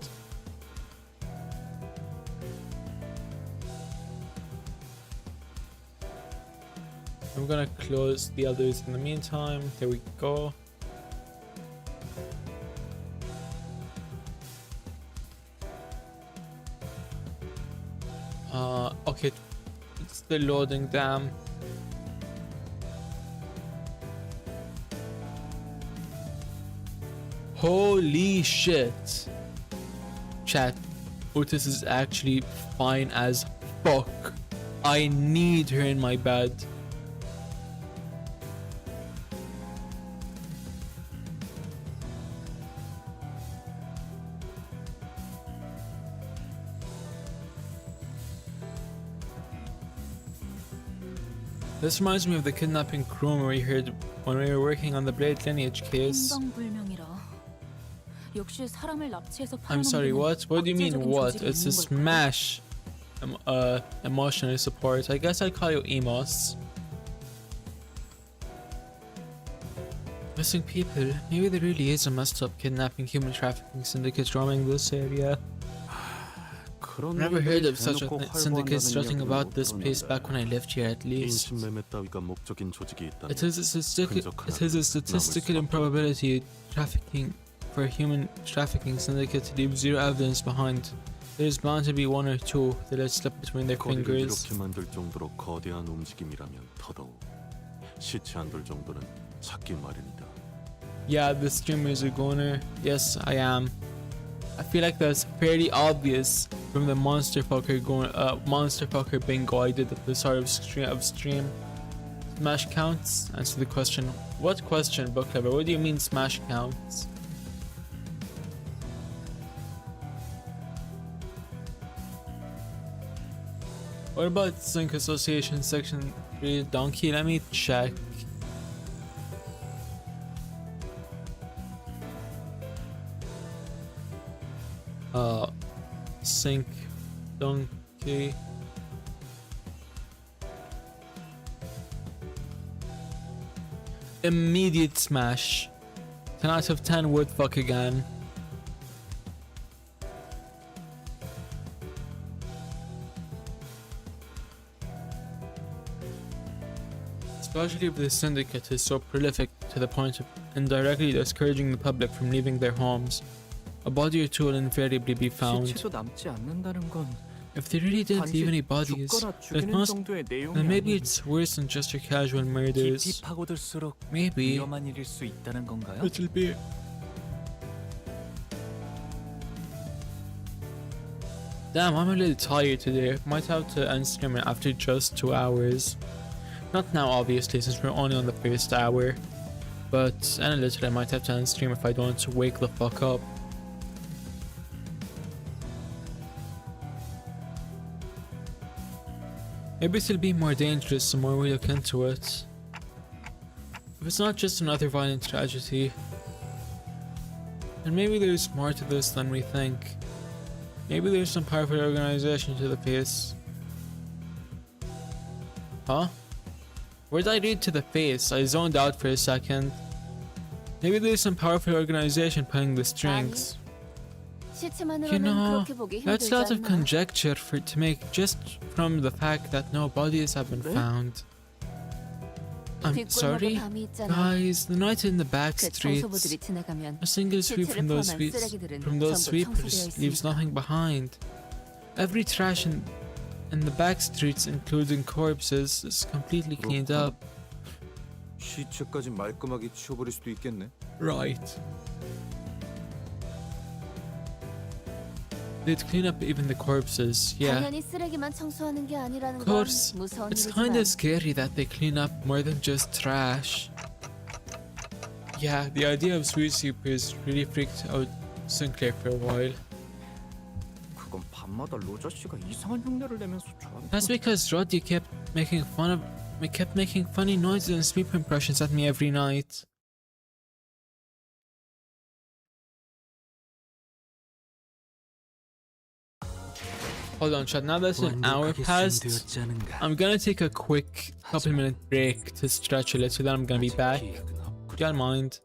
I'm gonna close the others in the meantime. There we go. Okay, it's still loading, damn. Holy shit. Chat, Otis is actually fine as fuck. I need her in my bed. This reminds me of the kidnapping room we heard when we were working on the Blade lineage case. 행방불명이라. 역시 사람을 납치해서 I'm sorry, what? What do you mean, 억제적인 what? 조직이 It's a 있는 걸까요? smash emotional support. I guess I'll call you Emos. Missing people. Maybe there really is a messed up kidnapping human trafficking syndicate roaming this area. 그런 Never heard of such a 대놓고 syndicate 활보한다는 strutting 이야기는 about 못 this place back when I lived here at least. 인신매매 따위가 목적인 조직이 있다면 It is a statistical improbability trafficking for human trafficking syndicate to leave zero evidence behind. There is bound to be one or two that let slip between their 거리를 fingers. 이렇게 만들 정도로 거대한 움직임이라면 더더욱 시체 안 돌 정도는 찾기 마련이다. Yeah, the streamer is a goner. Yes, I am. I feel like that's fairly obvious from the monster fucker bingo I did at the start of stream. Smash counts? Answer the question. What question, Book Lover? What do you mean smash counts? What about Sync Association Section 3 Donkey? Let me check. Sync Donkey. Immediate smash. 10 out of 10 would fuck again. Especially if the syndicate is so prolific to the point of indirectly discouraging the public from leaving their homes. A body or two will invariably be found. 시체도 남지 않는다는 건 If they really didn't leave any bodies, 죽거나 it 죽이는 must, 정도의 내용이 then maybe 아닌 it's worse than just your casual 깊이 murders. 파고들수록 Maybe 위험한 일일 수 있다는 건가요? it'll be. Damn, I'm a little tired today. Might have to end streaming after just 2 hours. Not now, obviously, since we're only on the first hour. But in a little, I might have to end stream if I don't wake the fuck up. Maybe it'll be more dangerous the more we look into it. If it's not just another violent tragedy, then maybe there's more to this than we think. Maybe there's some powerful organization to the face. Huh? Where did I read to the face? I zoned out for a second. Maybe there's some powerful organization pulling the strings. You know, that's a lot of conjecture to make just from the fact that no bodies have been found. I'm sorry? Guys, the night in the back streets, a single sweep from those sweepers leaves nothing behind. Every trash in the back streets, including corpses, is completely cleaned up. 시체까지 말끔하게 치워버릴 수도 있겠네. Right. They'd clean up even the corpses, yeah. Of course, it's kinda scary that they clean up more than just trash. Yeah, the idea of sweet sweepers really freaked out Sinclair for a while. 그건 밤마다 로저 씨가 이상한 흉내를 내면서 저한테 That's because Roddy kept making funny noises and sweep impressions at me every night. Hold on, chat. Now that's an hour passed, I'm gonna take a quick couple minute break to stretch a little, then I'm gonna be back. Don't mind.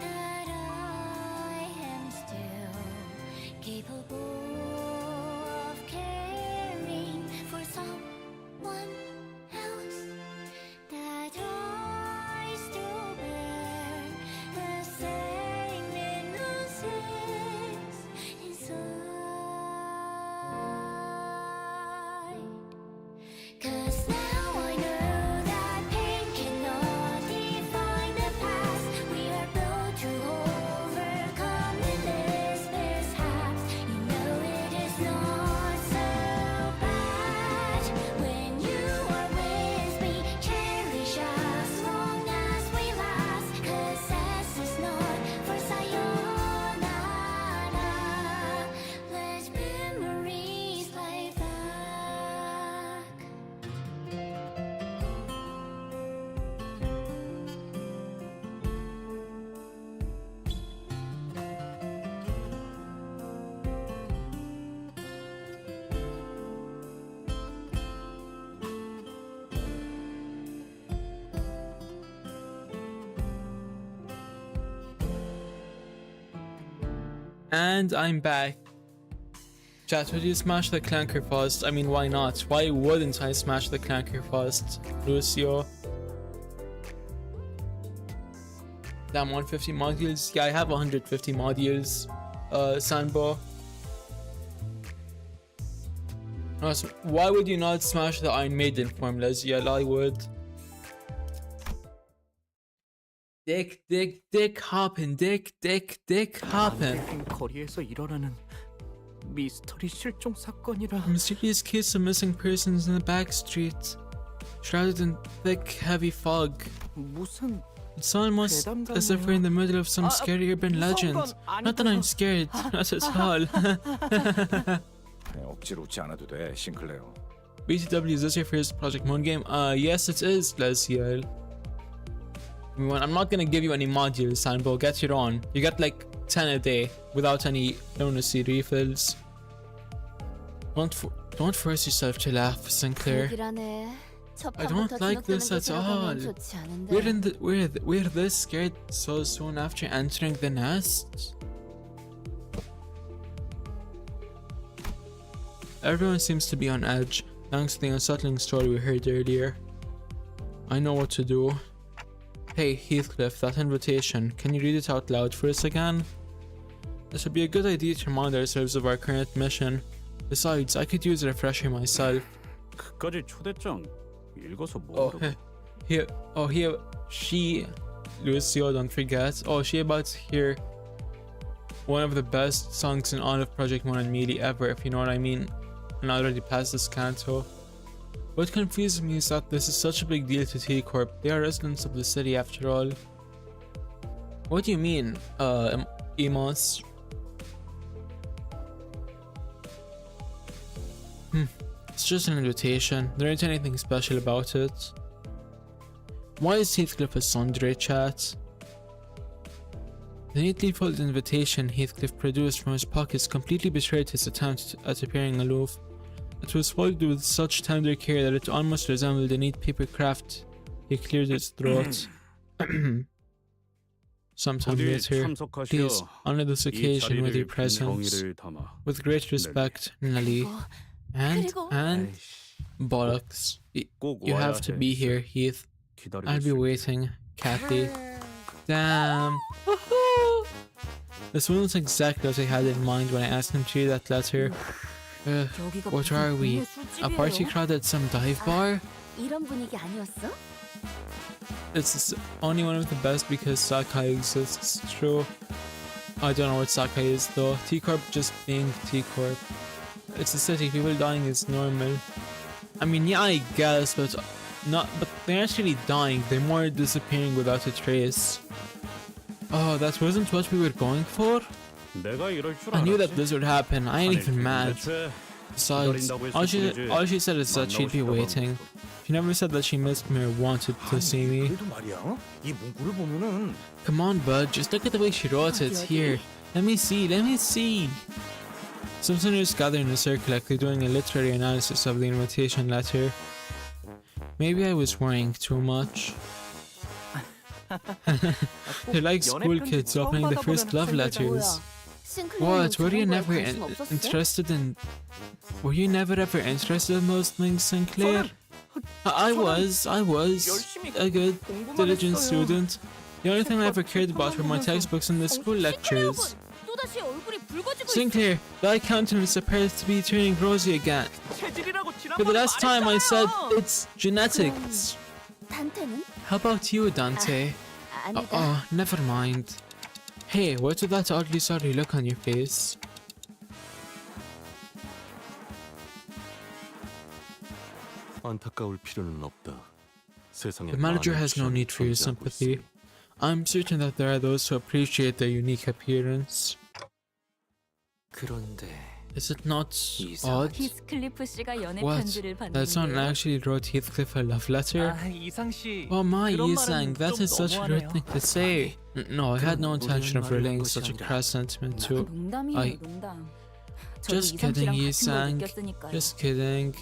That I am still capable of caring for someone else. That I still bear the same innocence inside. 'Cause now I know that pain cannot define the past. We are built to overcome endless mishaps. You know it is not so bad when you are with me. Cherish as long as we last. 'Cause S is not for sayonara. Let memories play back. And I'm back. Chat, would you smash the clanker first? I mean, why not? Why wouldn't I smash the clanker first, Lucio? Damn, 150 modules? Yeah, I have 150 modules, Sanbo. No, so why would you not smash the Iron Maiden formulas? Yeah, I would. Dick hoppin', dick hoppin'. 긴 거리에서 일어나는 미스터리 실종 사건이라. Mysterious case of missing persons in the back street, shrouded in thick, heavy fog. 무슨 It's almost as if we're in the middle of some scary urban legend. Not that I'm scared, not at all. 억지로 웃지 않아도 돼, 싱클레어. VTW, is this your first Project Moon game? Yes it is, Glacial. I'm not gonna give you any modules, Sanbo, get your own. You get like 10 a day, without any lunacy refills. Don't force yourself to laugh, Sinclair. I don't like this at all. We're this scared so soon after entering the nest. Everyone seems to be on edge, thanks to the unsettling story we heard earlier. I know what to do. Hey, Heathcliff, that invitation, can you read it out loud for us again? This would be a good idea to remind ourselves of our current mission. Besides, I could use a refresher myself. 그까지 초대장 읽어서 Oh, 뭐하러? she, Lucio, don't forget. Oh, she about to hear one of the best songs in all of Project Moon and Melee ever, if you know what I mean. And I already passed this Canto. What confuses me is that this is such a big deal to T-Corp. They are residents of the city after all. What do you mean, Emos? It's just an invitation. There isn't anything special about it. Why is Heathcliff a sundry, chat? The neatly folded invitation Heathcliff produced from his pockets completely betrayed his attempt at appearing aloof. It was folded with such tender care that it almost resembled a neat paper craft. He cleared his throat. Sometime later, please honor this occasion with your presence. With great respect, Nelly. And bollocks. You have to be here, Heath. I'll be waiting, Kathy. Damn. This wasn't exactly what I had in mind when I asked him to read that letter. What are we? A party crowd at some dive bar? 이런 분위기 아니었어? It's only one of the best because Sakai exists. True. I don't know what Sakai is though. T-Corp just being T-Corp. It's a city, people dying is normal. I mean, yeah, I guess, but they're actually dying. They're more disappearing without a trace. Oh, that wasn't what we were going for? I knew that this would happen. I ain't even mad. Besides, all she said is that she'd be waiting. She never said that she missed me or wanted to see me. 그래도 말이야. 이 문구를 보면은 Come on, bud, just look at the way she wrote it. Here, let me see. Some sinners gather in a circle like they're doing a literary analysis of the invitation letter. Maybe I was worrying too much. They're like school kids opening their first love letters. What? Were you never interested in... Were you never ever interested in those things, Sinclair? I was a good, diligent student. The only thing I ever cared about were my textbooks and the school lectures. Sinclair, thy countenance appears to be turning rosy again. For the last time I said it's genetics. How about you, Dante? Oh, never mind. Hey, what's with that oddly sorry look on your face? 안타까울 필요는 없다. 세상에 The manager 많은 has no need for your 존재하고 sympathy. 있으니. I'm certain that there are those who appreciate their unique appearance. 그런데 Is it not odd? 히스클리프 씨가 연애 What? 편지를 That someone 받는데 actually wrote Heathcliff a love letter? 이상 씨. Oh my, 그런 Yisang, 말은 that 좀 is such a rude 너무하네요. thing to say. No, I had no intention of 말을 relaying 한 such a 것이 crass sentiment to... 농담이에요, 농담. 저도 Just kidding, 이상 씨랑 같은 걸 Yisang. 느꼈으니까요. Just kidding.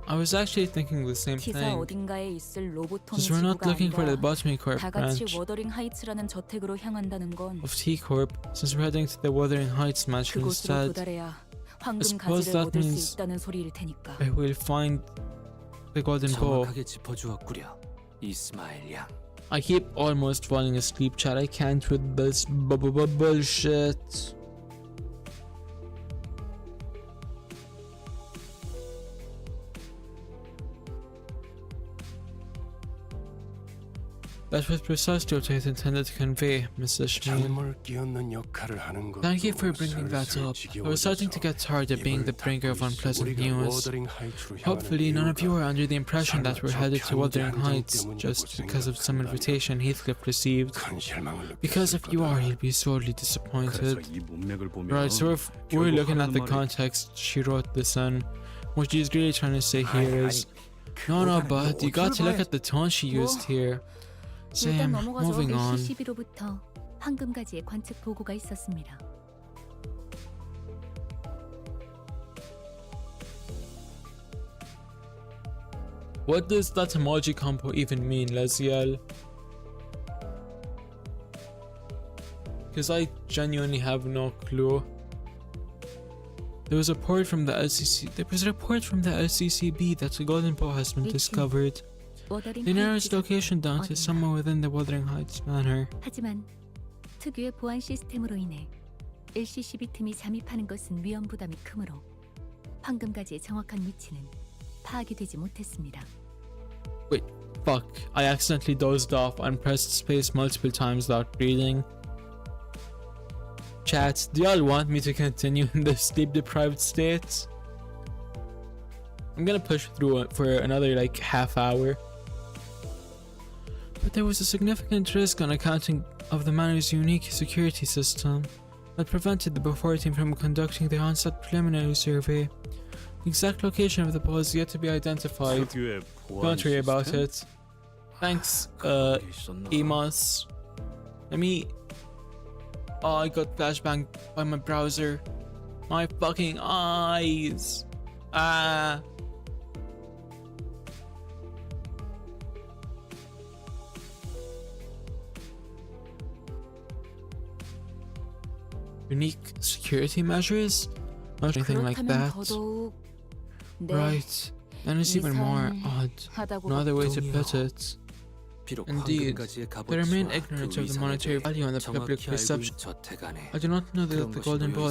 I was actually thinking the same 기사 thing. 어딘가에 있을 로보톤 Since we're not 지구가 looking for the 아니라 Botany Corp 다 같이 branch 워더링 하이츠라는 저택으로 향한다는 건 of T Corp, since we're heading to the Wuthering Heights mansion 그곳으로 instead, 도달해야 황금 suppose 가지를 that 얻을 수 means 있다는 소리일 테니까. I will find the golden bow. 정확하게 짚어주었구려. 이스마일 양. I keep almost falling asleep, chat. I can't with this bullshit. That was precisely what I had intended to convey, Mrs. Sheen. Thank you for bringing that up. I was starting to get tired of being the bringer of unpleasant news. Hopefully, none of you are under the impression that we're headed to Wuthering Heights just because of some invitation Heathcliff received. Because if you are, he'll be sorely disappointed. Right, so if we're looking at the context she wrote this in, what she's really trying to say here is, no, bud, you got to look at the tone she used here. 일단 Same, 넘어가서 moving on. LC12로부터 황금가지의 관측 보고가 있었습니다. What does that emoji combo even mean, Leziel? Because I genuinely have no clue. There was a report from the LCCB that the golden bow has been discovered. The nearest location down to somewhere within the Wuthering Heights Manor. 하지만 특유의 보안 시스템으로 인해 LC12 틈이 잠입하는 것은 위험 부담이 크므로 황금가지의 정확한 위치는 파악이 되지 못했습니다. Wait, fuck. I accidentally dozed off and pressed space multiple times without reading. Chat, do y'all want me to continue in this sleep-deprived state? I'm gonna push through it for another like half hour. But there was a significant risk on account of the manor's unique security system that prevented the Before team from conducting their onset preliminary survey. The exact location of the bow is yet to be identified. Don't worry about it. Thanks, Emos. Let me... Oh, I got flashbanged by my browser. My fucking eyes. Ah. Unique security measures? Not anything like that. 더더욱 Right. Then it's even more odd. No other way to put it. Indeed, they remain ignorant of the monetary value and the public perception. I do not know that the golden bow